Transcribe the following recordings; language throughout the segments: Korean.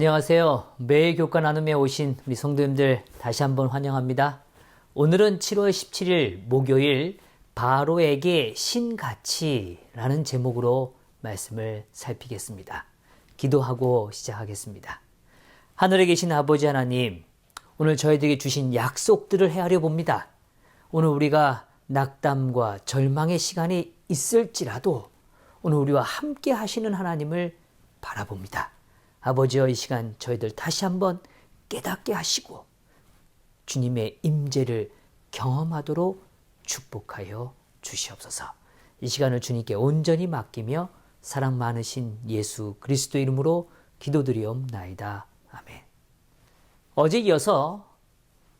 안녕하세요. 매일 교과 나눔에 오신 우리 성도님들 다시 한번 환영합니다. 오늘은 7월 17일 목요일 바로에게 신가치라는 제목으로 말씀을 살피겠습니다. 기도하고 시작하겠습니다. 하늘에 계신 아버지 하나님, 오늘 저희들에게 주신 약속들을 헤아려 봅니다. 오늘 우리가 낙담과 절망의 시간이 있을지라도 오늘 우리와 함께 하시는 하나님을 바라봅니다. 아버지여, 이 시간 저희들 다시 한번 깨닫게 하시고 주님의 임재를 경험하도록 축복하여 주시옵소서. 이 시간을 주님께 온전히 맡기며 사랑 많으신 예수 그리스도 이름으로 기도드리옵나이다. 아멘. 어제 이어서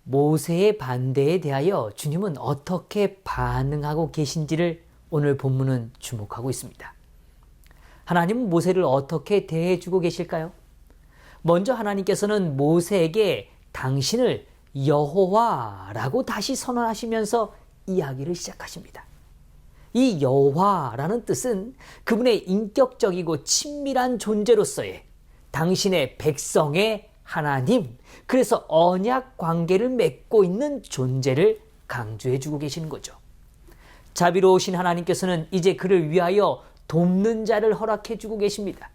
모세의 반대에 대하여 주님은 어떻게 반응하고 계신지를 오늘 본문은 주목하고 있습니다. 하나님은 모세를 어떻게 대해주고 계실까요? 먼저 하나님께서는 모세에게 당신을 여호와라고 다시 선언하시면서 이야기를 시작하십니다. 이 여호와라는 뜻은 그분의 인격적이고 친밀한 존재로서의 당신의 백성의 하나님, 그래서 언약 관계를 맺고 있는 존재를 강조해주고 계시는 거죠. 자비로우신 하나님께서는 이제 그를 위하여 돕는 자를 허락해주고 계십니다.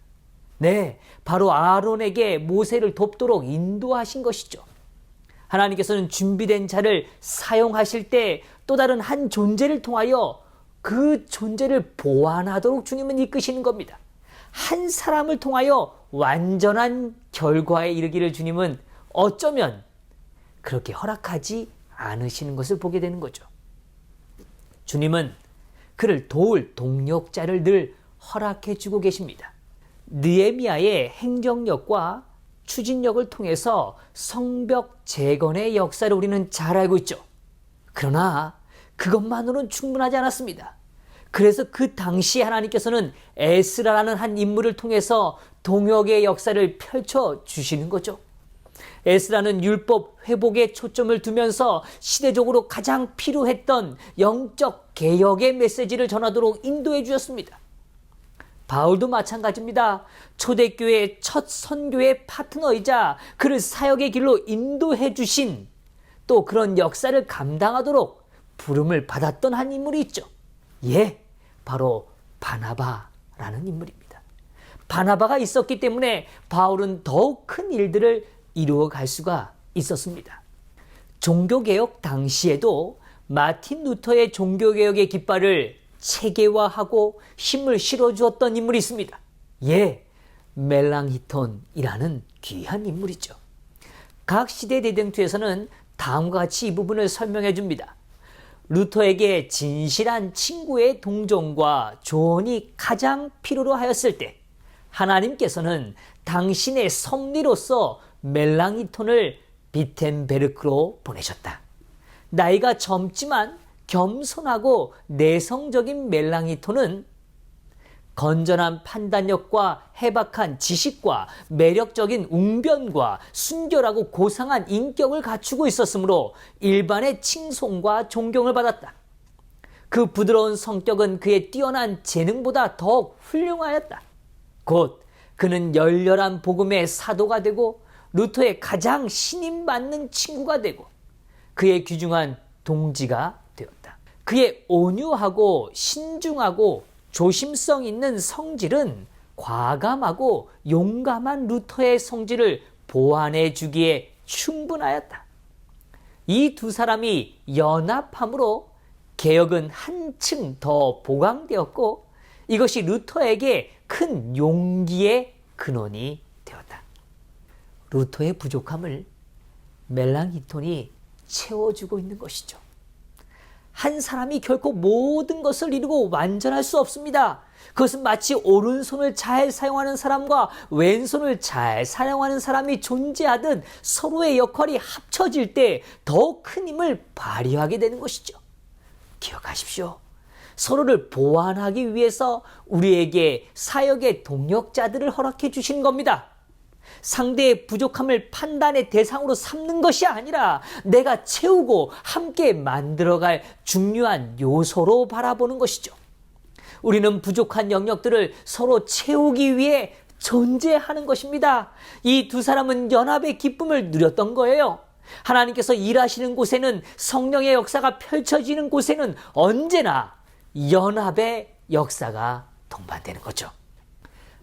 네, 바로 아론에게 모세를 돕도록 인도하신 것이죠. 하나님께서는 준비된 자를 사용하실 때 또 다른 한 존재를 통하여 그 존재를 보완하도록 주님은 이끄시는 겁니다. 한 사람을 통하여 완전한 결과에 이르기를 주님은 어쩌면 그렇게 허락하지 않으시는 것을 보게 되는 거죠. 주님은 그를 도울 동력자를 늘 허락해 주고 계십니다. 느헤미야의 행정력과 추진력을 통해서 성벽 재건의 역사를 우리는 잘 알고 있죠. 그러나 그것만으로는 충분하지 않았습니다. 그래서 그 당시 하나님께서는 에스라라는 한 인물을 통해서 동역의 역사를 펼쳐 주시는 거죠. 에스라는 율법 회복에 초점을 두면서 시대적으로 가장 필요했던 영적 개혁의 메시지를 전하도록 인도해 주셨습니다. 바울도 마찬가지입니다. 초대교회의 첫 선교의 파트너이자 그를 사역의 길로 인도해 주신 또 그런 역사를 감당하도록 부름을 받았던 한 인물이 있죠. 예, 바로 바나바라는 인물입니다. 바나바가 있었기 때문에 바울은 더욱 큰 일들을 이루어갈 수가 있었습니다. 종교개혁 당시에도 마틴 루터의 종교개혁의 깃발을 체계화하고 힘을 실어주었던 인물이 있습니다. 예, 멜랑히톤이라는 귀한 인물이죠. 각 시대 대쟁투에서는 다음과 같이 이 부분을 설명해 줍니다. 루터에게 진실한 친구의 동정과 조언이 가장 필요로 하였을 때 하나님께서는 당신의 섭리로서 멜랑히톤을 비텐베르크로 보내셨다. 나이가 젊지만 겸손하고 내성적인 멜랑히톤은 건전한 판단력과 해박한 지식과 매력적인 웅변과 순결하고 고상한 인격을 갖추고 있었으므로 일반의 칭송과 존경을 받았다. 그 부드러운 성격은 그의 뛰어난 재능보다 더욱 훌륭하였다. 곧 그는 열렬한 복음의 사도가 되고 루터의 가장 신임받는 친구가 되고 그의 귀중한 동지가 되었다. 그의 온유하고 신중하고 조심성 있는 성질은 과감하고 용감한 루터의 성질을 보완해 주기에 충분하였다. 이 두 사람이 연합함으로 개혁은 한층 더 보강되었고 이것이 루터에게 큰 용기의 근원이 되었다. 루터의 부족함을 멜랑히톤이 채워주고 있는 것이죠. 한 사람이 결코 모든 것을 이루고 완전할 수 없습니다. 그것은 마치 오른손을 잘 사용하는 사람과 왼손을 잘 사용하는 사람이 존재하듯 서로의 역할이 합쳐질 때 더 큰 힘을 발휘하게 되는 것이죠. 기억하십시오. 서로를 보완하기 위해서 우리에게 사역의 동력자들을 허락해 주신 겁니다. 상대의 부족함을 판단의 대상으로 삼는 것이 아니라 내가 채우고 함께 만들어갈 중요한 요소로 바라보는 것이죠. 우리는 부족한 영역들을 서로 채우기 위해 존재하는 것입니다. 이 두 사람은 연합의 기쁨을 누렸던 거예요. 하나님께서 일하시는 곳에는, 성령의 역사가 펼쳐지는 곳에는 언제나 연합의 역사가 동반되는 거죠.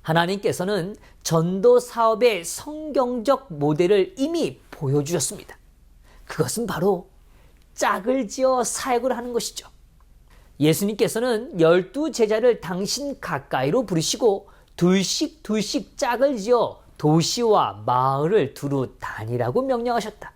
하나님께서는 전도 사업의 성경적 모델을 이미 보여주셨습니다. 그것은 바로 짝을 지어 사역을 하는 것이죠. 예수님께서는 12제자를 당신 가까이로 부르시고 둘씩 짝을 지어 도시와 마을을 두루 다니라고 명령하셨다.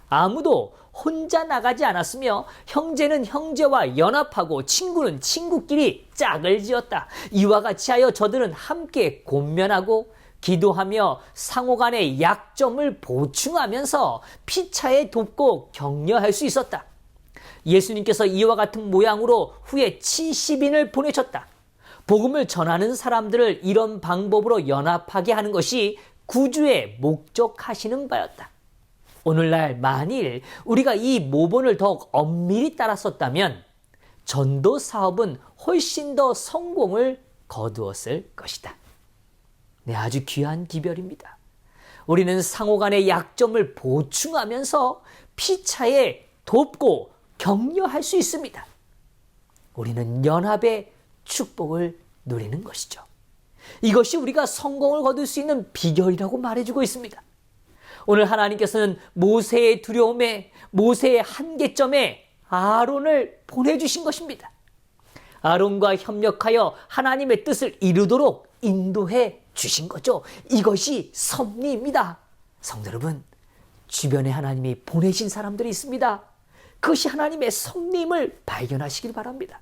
아무도 혼자 나가지 않았으며 형제는 형제와 연합하고 친구는 친구끼리 짝을 지었다. 이와 같이 하여 저들은 함께 권면하고 기도하며 상호 간의 약점을 보충하면서 피차에 돕고 격려할 수 있었다. 예수님께서 이와 같은 모양으로 후에 70인을 보내셨다. 복음을 전하는 사람들을 이런 방법으로 연합하게 하는 것이 구주의 목적하시는 바였다. 오늘날 만일 우리가 이 모본을 더욱 엄밀히 따랐었다면 전도 사업은 훨씬 더 성공을 거두었을 것이다. 네, 아주 귀한 기별입니다. 우리는 상호 간의 약점을 보충하면서 피차에 돕고 격려할 수 있습니다. 우리는 연합의 축복을 누리는 것이죠. 이것이 우리가 성공을 거둘 수 있는 비결이라고 말해주고 있습니다. 오늘 하나님께서는 모세의 두려움에, 모세의 한계점에 아론을 보내주신 것입니다. 아론과 협력하여 하나님의 뜻을 이루도록 인도해 주신 거죠. 이것이 섭리입니다. 성도 여러분, 주변에 하나님이 보내신 사람들이 있습니다. 그것이 하나님의 섭리임을 발견하시길 바랍니다.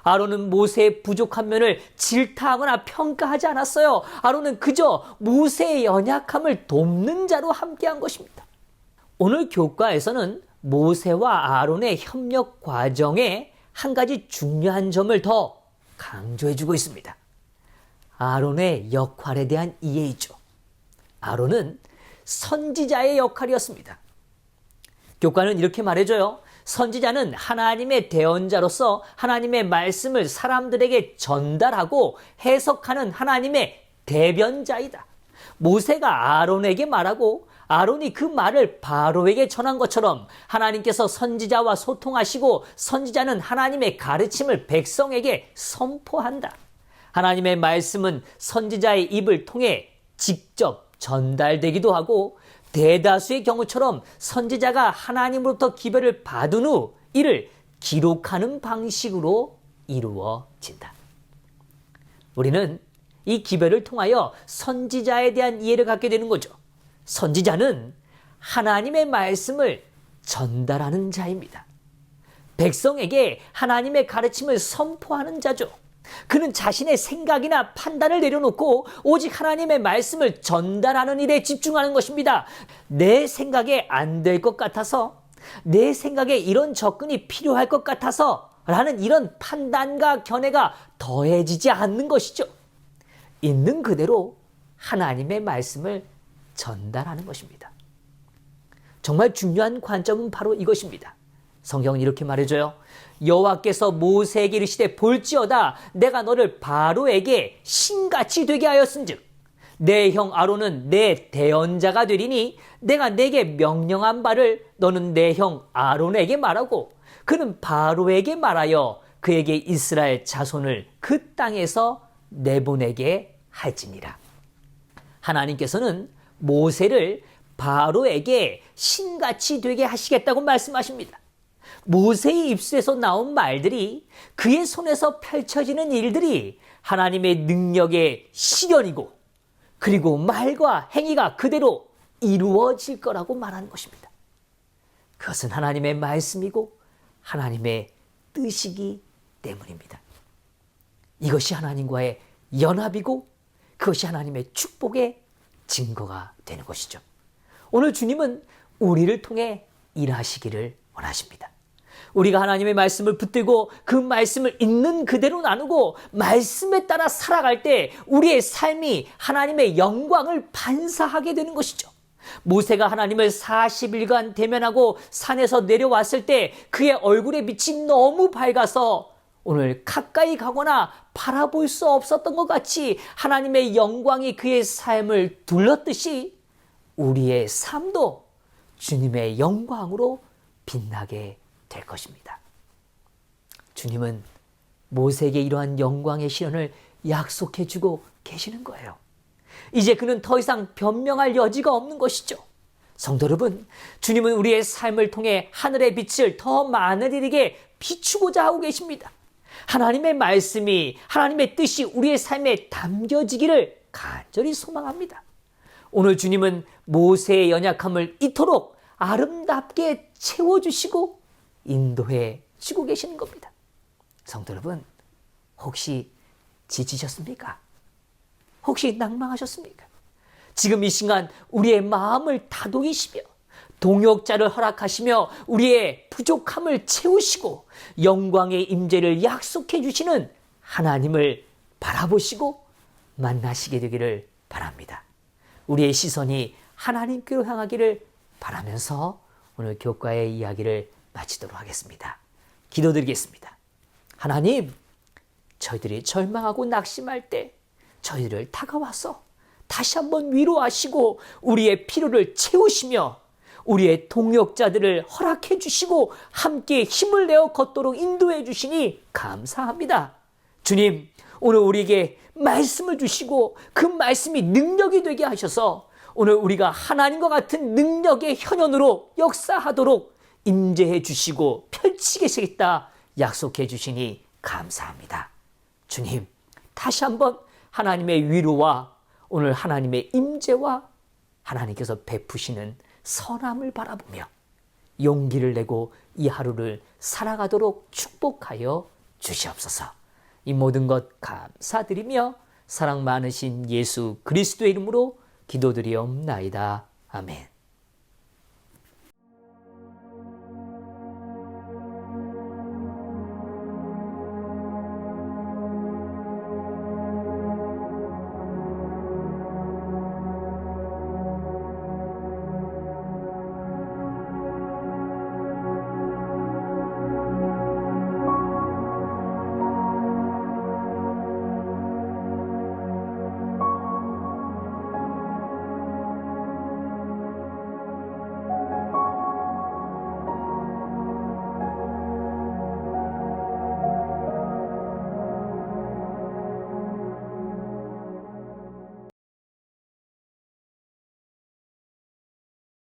아론은 모세의 부족한 면을 질타하거나 평가하지 않았어요. 아론은 그저 모세의 연약함을 돕는 자로 함께한 것입니다. 오늘 교과에서는 모세와 아론의 협력 과정에 한 가지 중요한 점을 더 강조해주고 있습니다. 아론의 역할에 대한 이해이죠. 아론은 선지자의 역할이었습니다. 교과는 이렇게 말해줘요. 선지자는 하나님의 대언자로서 하나님의 말씀을 사람들에게 전달하고 해석하는 하나님의 대변자이다. 모세가 아론에게 말하고 아론이 그 말을 바로에게 전한 것처럼 하나님께서 선지자와 소통하시고 선지자는 하나님의 가르침을 백성에게 선포한다. 하나님의 말씀은 선지자의 입을 통해 직접 전달되기도 하고 대다수의 경우처럼 선지자가 하나님으로부터 기별을 받은 후 이를 기록하는 방식으로 이루어진다. 우리는 이 기별을 통하여 선지자에 대한 이해를 갖게 되는 거죠. 선지자는 하나님의 말씀을 전달하는 자입니다. 백성에게 하나님의 가르침을 선포하는 자죠. 그는 자신의 생각이나 판단을 내려놓고 오직 하나님의 말씀을 전달하는 일에 집중하는 것입니다. 내 생각에 안 될 것 같아서, 내 생각에 이런 접근이 필요할 것 같아서 라는 이런 판단과 견해가 더해지지 않는 것이죠. 있는 그대로 하나님의 말씀을 전달하는 것입니다. 정말 중요한 관점은 바로 이것입니다. 성경은 이렇게 말해줘요. 여호와께서 모세에게 이르시되 볼지어다 내가 너를 바로에게 신같이 되게 하였은즉 내 형 아론은 내 대언자가 되리니 내가 내게 명령한 바를 너는 내 형 아론에게 말하고 그는 바로에게 말하여 그에게 이스라엘 자손을 그 땅에서 내보내게 할지니라. 하나님께서는 모세를 바로에게 신같이 되게 하시겠다고 말씀하십니다. 모세의 입술에서 나온 말들이, 그의 손에서 펼쳐지는 일들이 하나님의 능력의 실현이고 그리고 말과 행위가 그대로 이루어질 거라고 말하는 것입니다. 그것은 하나님의 말씀이고 하나님의 뜻이기 때문입니다. 이것이 하나님과의 연합이고 그것이 하나님의 축복의 증거가 되는 것이죠. 오늘 주님은 우리를 통해 일하시기를 원하십니다. 우리가 하나님의 말씀을 붙들고 그 말씀을 있는 그대로 나누고 말씀에 따라 살아갈 때 우리의 삶이 하나님의 영광을 반사하게 되는 것이죠. 모세가 하나님을 40일간 대면하고 산에서 내려왔을 때 그의 얼굴의 빛이 너무 밝아서 오늘 가까이 가거나 바라볼 수 없었던 것 같이 하나님의 영광이 그의 삶을 둘렀듯이 우리의 삶도 주님의 영광으로 빛나게 될 것입니다. 주님은 모세에게 이러한 영광의 실현을 약속해 주고 계시는 거예요. 이제 그는 더 이상 변명할 여지가 없는 것이죠. 성도 여러분, 주님은 우리의 삶을 통해 하늘의 빛을 더 많은 이에게 비추고자 하고 계십니다. 하나님의 말씀이, 하나님의 뜻이 우리의 삶에 담겨지기를 간절히 소망합니다. 오늘 주님은 모세의 연약함을 이토록 아름답게 채워주시고 인도해 주고 계시는 겁니다. 성도 여러분, 혹시 지치셨습니까? 혹시 낭망하셨습니까? 지금 이 시간 우리의 마음을 다독이시며 동역자를 허락하시며 우리의 부족함을 채우시고 영광의 임재를 약속해 주시는 하나님을 바라보시고 만나시게 되기를 바랍니다. 우리의 시선이 하나님께로 향하기를 바라면서 오늘 교과의 이야기를 마치도록 하겠습니다. 기도드리겠습니다. 하나님, 저희들이 절망하고 낙심할 때 저희들을 다가와서 다시 한번 위로하시고 우리의 필요를 채우시며 우리의 동역자들을 허락해 주시고 함께 힘을 내어 걷도록 인도해 주시니 감사합니다. 주님, 오늘 우리에게 말씀을 주시고 그 말씀이 능력이 되게 하셔서 오늘 우리가 하나님과 같은 능력의 현현으로 역사하도록 임재해 주시고 펼치겠다 약속해 주시니 감사합니다. 주님, 다시 한번 하나님의 위로와 오늘 하나님의 임재와 하나님께서 베푸시는 선함을 바라보며 용기를 내고 이 하루를 살아가도록 축복하여 주시옵소서. 이 모든 것 감사드리며 사랑 많으신 예수 그리스도의 이름으로 기도드리옵나이다. 아멘.